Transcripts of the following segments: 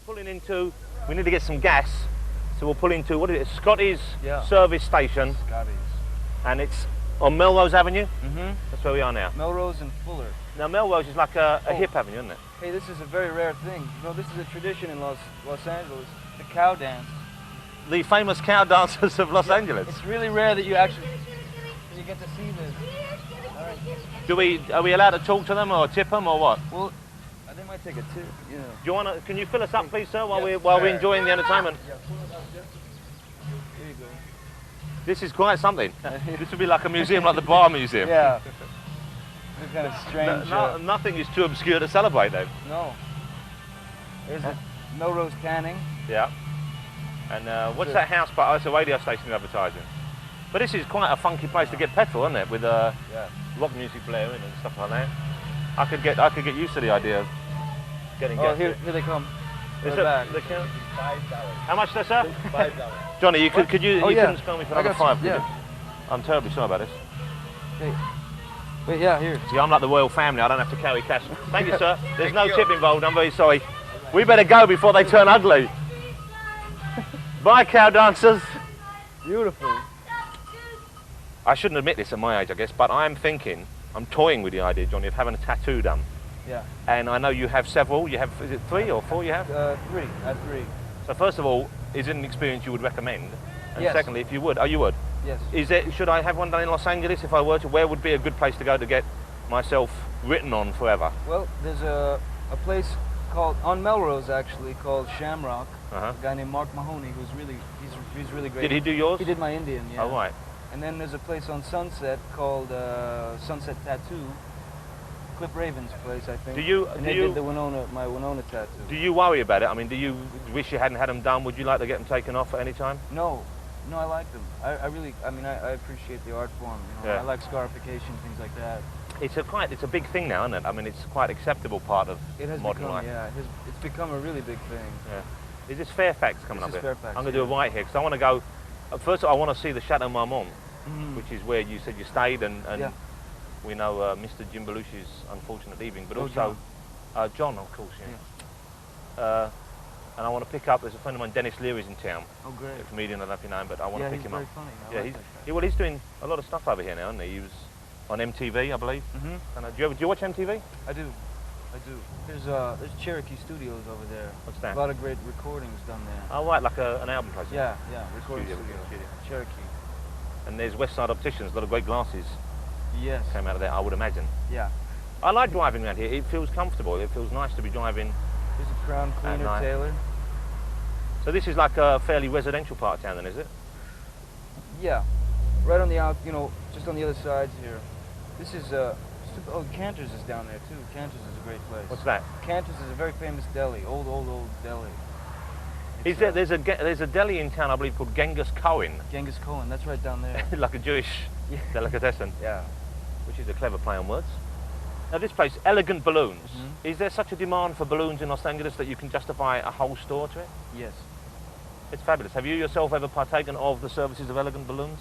pulling into, we need to get some gas, so we'll pull into, what is it, Scotty's service station. Scotty's. And it's on Melrose Avenue? Mm-hmm. That's where we are now. Melrose and Fuller. Now Melrose is like a hip avenue, isn't it? Hey, this is a very rare thing. You know, this is a tradition in Los Angeles, the cow dance. The famous cow dancers of Los Angeles. It's really rare that you get to see this. All right. Are we allowed to talk to them or tip them or what? Well, they might take a tip, you know. Do you want to, can you fill us up please, sir, while we're enjoying the entertainment? Yeah, here you go. This is quite something. This would be like a museum, like the Bar Museum. Yeah. It's kind of strange. Nothing is too obscure to celebrate though. No. There's the Melrose Canning. Yeah. And what's that house by? Oh, it's a radio station you're advertising. But this is quite a funky place to get petrol, isn't it? With rock music blaring and stuff like that. I could get used to the idea of getting gas. Here they come. Is They're back. $5. How much there, sir? $5. Johnny, you could you couldn't spell me for another $5? Yeah. I'm terribly sorry about this. Hey. Wait, yeah, here. See, I'm like the royal family. I don't have to carry cash. Thank you, sir. There's no tip involved. I'm very sorry. We better go before they turn ugly. Bye, cow dancers. Beautiful. I shouldn't admit this at my age, I guess, but I'm toying with the idea, Johnny, of having a tattoo done. Yeah. And I know you have several. You have, is it 3 or 4 you have? 3. I have 3. So first of all, is it an experience you would recommend? And yes. Secondly, if you would, you would? Yes. Should I have one done in Los Angeles if I were to? Where would be a good place to go to get myself written on forever? Well, there's a place on Melrose actually called Shamrock. A guy named Mark Mahoney who's he's really great. Did he do yours? He did my Indian, yeah. Oh, right. And then there's a place on Sunset called Sunset Tattoo. Cliff Raven's place, I think. They did my Winona tattoo. Do you worry about it? I mean, do you wish you hadn't had them done? Would you like to get them taken off at any time? No, I like them. I appreciate the art form. You know? I like scarification, things like that. It's a big thing now, isn't it? I mean, it's quite acceptable part of modern life. Yeah, it's become a really big thing. Yeah. Is this Fairfax coming up here? Fairfax, I'm going to do a right here because I want to go. First, I want to see the Chateau Marmont, which is where you said you stayed, and we know Mr. Jim Belushi's unfortunate leaving, but also John, of course, yeah. And I want to pick up. There's a friend of mine, Denis Leary's in town. Oh, great. A comedian, I don't know if you know him, but I want to pick him up. Yeah, he's very funny. Well, he's doing a lot of stuff over here now, isn't he? He was on MTV, I believe. And do you watch MTV? I do. There's Cherokee Studios over there. What's that? A lot of great recordings done there. Oh, right, like an album place. Yeah, recording studio. Cherokee. And there's Westside Opticians, a lot of great glasses. Yes. Came out of there, I would imagine. Yeah. I like driving around here. It feels comfortable. It feels nice to be driving. There's a Crown Cleaner Taylor. So this is like a fairly residential part of town then, is it? Yeah. Right on the just on the other side here. This is Cantor's is down there too. Cantor's is a great place. What's that? Cantor's is a very famous deli, old deli. There's a deli in town, I believe, called Genghis Cohen. Genghis Cohen, that's right down there. Like a Jewish delicatessen. Yeah. Which is a clever play on words. Now this place, Elegant Balloons. Is there such a demand for balloons in Los Angeles that you can justify a whole store to it? Yes. It's fabulous. Have you yourself ever partaken of the services of Elegant Balloons?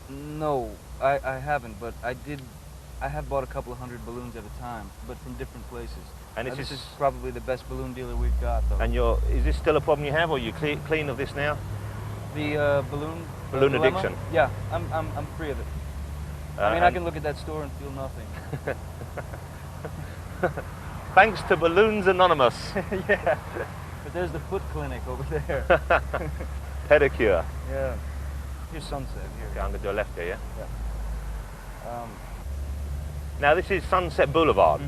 No, I haven't, but I have bought a couple of hundred balloons at a time, but from different places. And this is probably the best balloon dealer we've got, though. And is this still a problem you have, or are you clean of this now? The balloon addiction? Yeah, I'm free of it. I mean, I can look at that store and feel nothing. Thanks to Balloons Anonymous. Yeah. But there's the foot clinic over there. Pedicure. Yeah. Here's Sunset here. Okay, I'm going to do a left here, yeah? Yeah. Now this is Sunset Boulevard,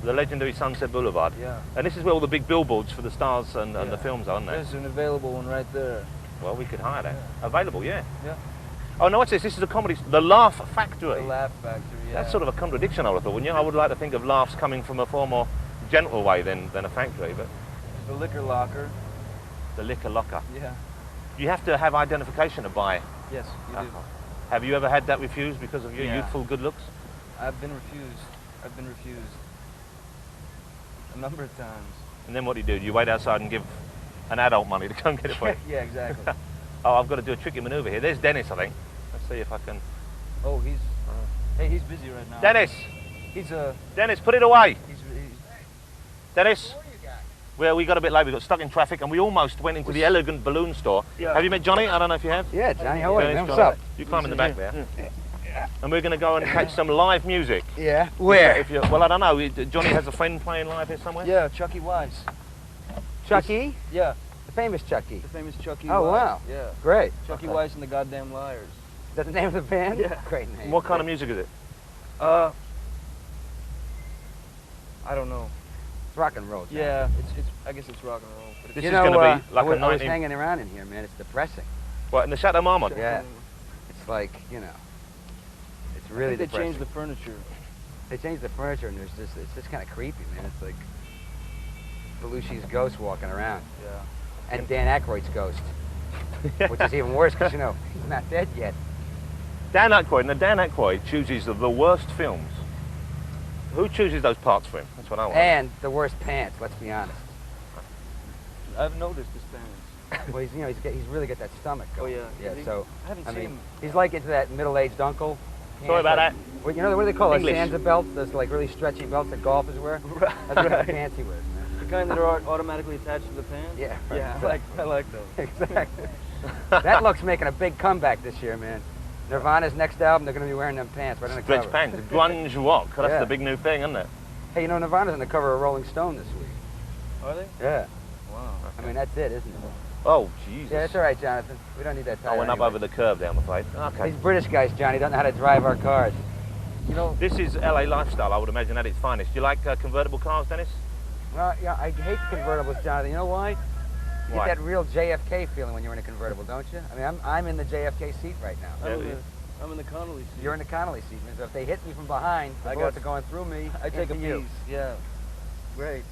the legendary Sunset Boulevard. Yeah. And this is where all the big billboards for the stars and the films are, aren't they? There's an available one right there. Well, we could hire that. Yeah. Available, yeah. Yeah. Oh, no, what's this? This is a comedy, The Laugh Factory. The Laugh Factory, yeah. That's sort of a contradiction, I would have thought, wouldn't you? I would like to think of laughs coming from a far more gentle way than a factory, but... The Liquor Locker. The Liquor Locker. Yeah. You have to have identification to buy. Yes, you do. Have you ever had that refused because of your youthful good looks? I've been refused a number of times. And then what do you do? Do you wait outside and give an adult money to come get it for you? Yeah, exactly. Oh, I've got to do a tricky manoeuvre here. There's Dennis, I think. Let's see if I can... Oh, hey, he's busy right now. Dennis! He's Dennis, put it away! He's Dennis? Well, we got a bit late. We got stuck in traffic, and we almost went into the Elegant Balloon Store. Yeah. Have you met Johnny? I don't know if you have. Yeah, Johnny. How are you? What's up? You climb in the back there. Yeah. And we're going to go and catch some live music. Yeah. Where? If you, well, I don't know. Johnny has a friend playing live here somewhere. Yeah, Chucky Weiss. Chucky? Yeah. The famous Chucky. The famous Chucky Oh, Weiss. wow. Yeah. Great. Chucky Weiss and the Goddamn Liars. Is that the name of the band? Yeah. Great name. What kind of music is it? I don't know. It's rock and roll. John. Yeah, I guess it's rock and roll. But this is going to be like I was hanging around in here, man. It's depressing. What, in the Chateau Marmont? Yeah. It's like, you know, it's really depressing. They changed the furniture. They changed the furniture, and it's just kind of creepy, man. It's like Belushi's ghost walking around. Yeah. And Dan Aykroyd's ghost, which is even worse because, you know, he's not dead yet. Dan Aykroyd chooses the worst films. Who chooses those parts for him? That's what I want. And the worst pants, let's be honest. I've noticed his pants. Well, he's really got that stomach going. Oh, yeah. Yeah, so, I haven't seen him. He's like into that middle-aged uncle. Sorry about that. Well, you know, what do they call English. Like Sansa belts? Those like really stretchy belts that golfers wear? Right. That's the kind of pants he wears, man. The kind that are automatically attached to the pants? Yeah. Yeah, I like those. Exactly. That look's making a big comeback this year, man. Nirvana's next album, they're going to be wearing them pants right on the cover. Stretch pants, grunge rock. That's Yeah. the big new thing, isn't it? Hey, you know, Nirvana's on the cover of Rolling Stone this week. Are they? Yeah. Wow. I mean, that's it, isn't it? Oh, Jesus. Yeah, it's all right, Jonathan. We don't need that tire I went up anyway. over the curb there, I'm afraid. Okay. These British guys, Johnny, don't know how to drive our cars. You know, This is LA lifestyle, I would imagine, at its finest. Do you like convertible cars, Dennis? Well, yeah, I hate convertibles, Jonathan. You know why? You Why? get that real JFK feeling when you're in a convertible, don't you? I mean, I'm in the JFK seat right now. I'm in the Connolly seat. You're in the Connolly seat, man. So if they hit me from behind, the bullets are going through me. I take a into you. piece. Yeah. Great.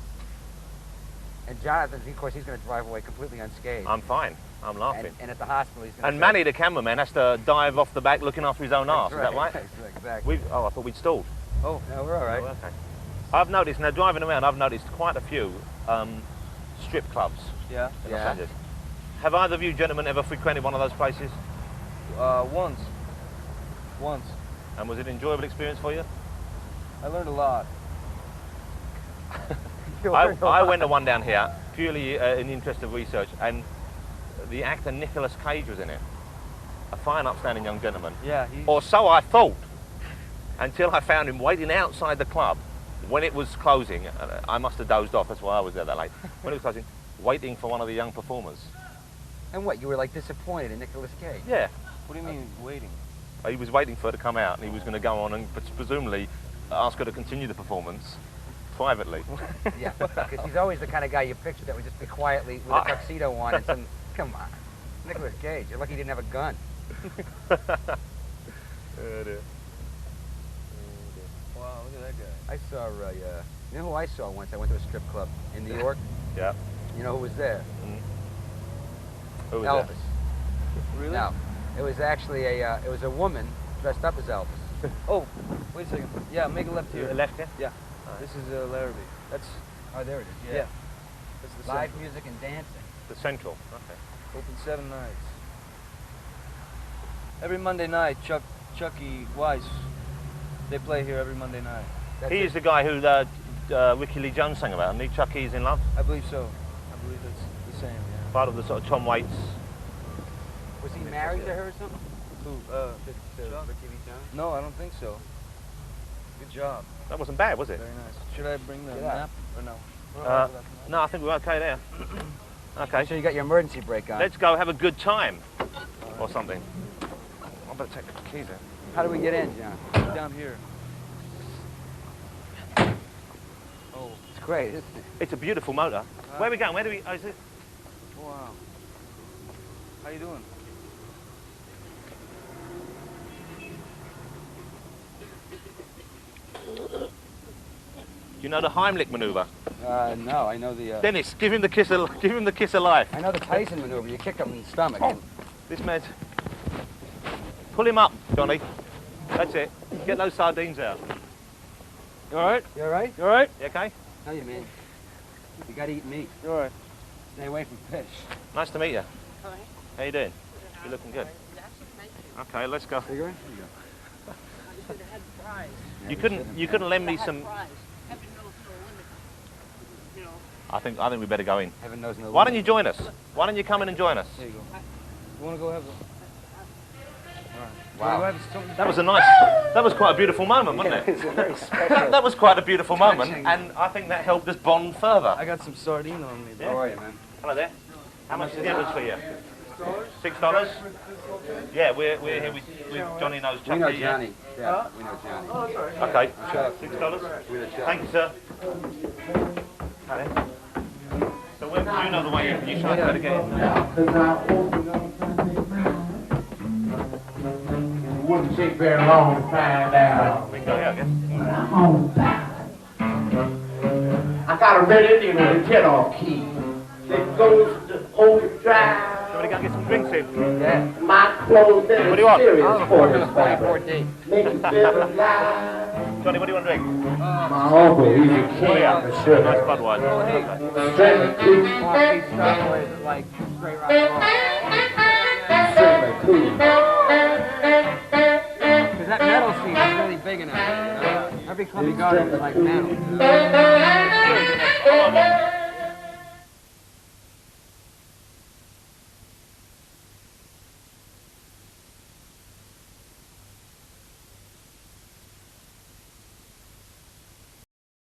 And Jonathan, of course, he's going to drive away completely unscathed. I'm fine. I'm laughing. And at the hospital, he's going to And Manny, the cameraman, has to dive off the back looking after his own arse. Is that right? Exactly. Oh, I thought we'd stalled. Oh, no, we're all right. Oh, okay. I've noticed, now driving around, I've noticed quite a few strip clubs Yeah. in Los Angeles. Have either of you gentlemen ever frequented one of those places? Once. And was it an enjoyable experience for you? I learned a lot. I went to one down here purely in the interest of research, and the actor Nicolas Cage was in it. A fine, upstanding young gentleman. Yeah. Or so I thought, until I found him waiting outside the club when it was closing. I must have dozed off, that's why I was there that late. When it was closing, waiting for one of the young performers. And what, you were like disappointed in Nicolas Cage? Yeah. What do you mean waiting? He was waiting for her to come out, and he was going to go on and presumably ask her to continue the performance privately. Yeah, because he's always the kind of guy you picture that would just be quietly with a tuxedo on and some, come on, Nicolas Cage, you're lucky he didn't have a gun. Oh dear. Wow, look at that guy. I saw, you know who I saw once? I went to a strip club in New York. Yeah. You know who was there? Who was Elvis. that? Really? No, it was actually it was a woman dressed up as Elvis. Oh, wait a second. Yeah, make a left here. Left here? Yeah. This is Larrabee. That's, Oh, there it is, yeah. That's the Live Central. music and dancing. The Central. Okay. Open 7 nights. Every Monday night, Chucky Weiss, they play here every Monday night. He is the guy who Ricky Lee Jones sang about, and he Chuck E. is in Love. I believe so. I believe it's the same, yeah. Part of the sort of Tom Waits. Was he married to her or something? Who? To Ricky Lee Jones? No, I don't think so. Good job. That wasn't bad, was it? Very nice. Should I bring the map or no? No, I think we're okay there. Okay. So you got your emergency brake on. Let's go have a good time. Or something. I better take the keys out. How do we get in, John? Down here. Oh. It's great, isn't it? It's a beautiful motor. Where are we going? Where do we... Oh, is it? Wow. How you doing? Do you know the Heimlich maneuver? No, I know the... Dennis, give him the kiss of life. I know the Tyson maneuver. You kick him in the stomach. Oh, this man's... Pull him up, Johnny. That's it. Get those sardines out. You alright? You all right? You alright? You okay? No, you man. You got to eat meat. You alright? Stay away from fish. Nice to meet you. Hi. How you doing? You're looking good. Okay, let's go. Cigarette? You couldn't lend me some... I think we better go in. Heaven knows no. Why don't you join us? Why don't you come in and join us? There you go. You want to go have a... Wow. That was a nice, that was quite a beautiful moment, wasn't it? It was a very special. That was quite a beautiful moment, and I think that helped us bond further. I got some sardine on me, bro. How are you, man? Hello there. How much is the others for you? $6? Yeah, we're here with Johnny knows Chucky. We know Johnny. Yeah, we know Johnny. Okay, $6. Thank you, sir. Okay. So you know the way you try to get in. Wouldn't take very long to find out. We can go here, I guess. I got a red Indian with a jet-off key that goes to overdrive. Somebody go and get some drinks in. Yeah. My clothes that What do you want? serious Oh, for the this fabric. 44D. Make you feel alive. Johnny, what do you want to drink? My uncle, he's a king of the Nice sugar. Budweiser. Oh, hey. Strictly cool. Offbeat style where it's like straight rock and roll. Strictly cool. Because that metal scene is really big enough. Every club you go to is like metal.